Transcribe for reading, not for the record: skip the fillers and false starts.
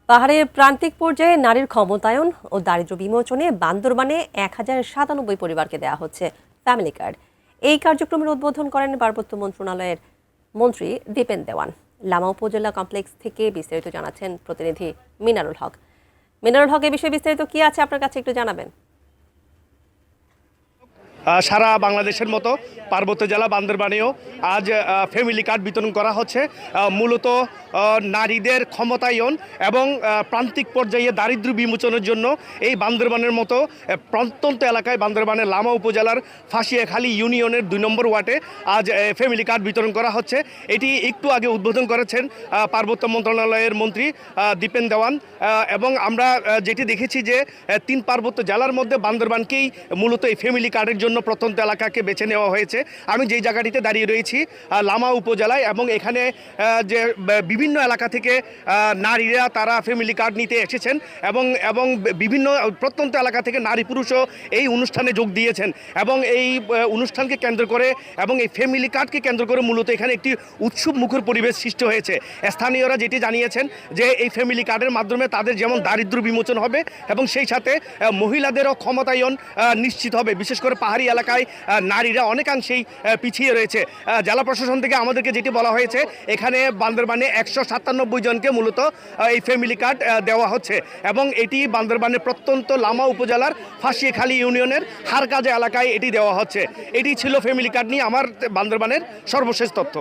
পাহাড়ের প্রান্তিক পর্যায়ে নারীর ক্ষমতায়ন ও দারিদ্র্য বিমোচনে বান্দরবানে 1097 পরিবারকে দেওয়া হচ্ছে ফ্যামিলি কার্ড। এই কার্যক্রমের উদ্বোধন করেন পার্বত্য মন্ত্রণালয়ের মন্ত্রী দীপেন দেওয়ান। লামা উপজেলা কমপ্লেক্স থেকে বিস্তারিত জানাচ্ছেন প্রতিনিধি মিনারুল হক। মিনারুল হক, এই বিষয়ে বিস্তারিত কি আছে আপনার কাছে একটু জানাবেন? সারা বাংলাদেশের মতো পার্বত্য জেলা বান্দরবানেও আজ ফ্যামিলি কার্ড বিতরণ করা হচ্ছে। মূলত নারীদের ক্ষমতায়ন এবং প্রান্তিক পর্যায়ে দারিদ্র্য বিমোচনের জন্য এই বান্দরবানের মতো প্রত্যন্ত এলাকায় বান্দরবানের লামা উপজেলার ফাঁসিয়াখালী ইউনিয়নের 2 নম্বর ওয়ার্ডে আজ ফ্যামিলি কার্ড বিতরণ করা হচ্ছে। এটি একটু আগে উদ্বোধন করেছেন পার্বত্য মন্ত্রণালয়ের মন্ত্রী দীপেন দেওয়ান। এবং আমরা যেটি দেখেছি যে 3 পার্বত্য জেলার মধ্যে বান্দরবানকেই মূলত এই ফ্যামিলি কার্ডের জন্য প্রত্যন্ত এলাকাকে বেছে নেওয়া হয়েছে। আমি যেই জায়গাটিতে দাঁড়িয়ে রয়েছি লামা উপজেলায়, এবং এখানে যে বিভিন্ন এলাকা থেকে নারীরা তারা ফ্যামিলি কার্ড নিতে এসেছেন এবং বিভিন্ন প্রত্যন্ত এলাকা থেকে নারী পুরুষও এই অনুষ্ঠানে যোগ দিয়েছেন। এবং এই অনুষ্ঠানকে কেন্দ্র করে এবং এই ফ্যামিলি কার্ডকে কেন্দ্র করে মূলত এখানে একটি উৎসব মুখর পরিবেশ সৃষ্টি হয়েছে। স্থানীয়রা যেটি জানিয়েছেন যে এই ফ্যামিলি কার্ডের মাধ্যমে তাদের যেমন দারিদ্র্য বিমোচন হবে এবং সেই সাথে মহিলাদেরও ক্ষমতায়ন নিশ্চিত হবে। বিশেষ করে পাহাড়ি এলাকায় নারীরা অনেকাংশেই পিছিয়ে রয়েছে। জেলা প্রশাসন থেকে আমাদেরকে যেটি বলা হয়েছে, এখানে বান্দরবানে 197 জনকে মূলত এই ফ্যামিলি কার্ড দেওয়া হচ্ছে এবং এটি বান্দরবানের প্রত্যন্ত লামা উপজেলার ফাঁসিয়াখালী ইউনিয়নের হারকাজা এলাকায় এটি দেওয়া হচ্ছে। এটি ছিল ফ্যামিলি কার্ড নিয়ে আমার বান্দরবানের সর্বশেষ তথ্য।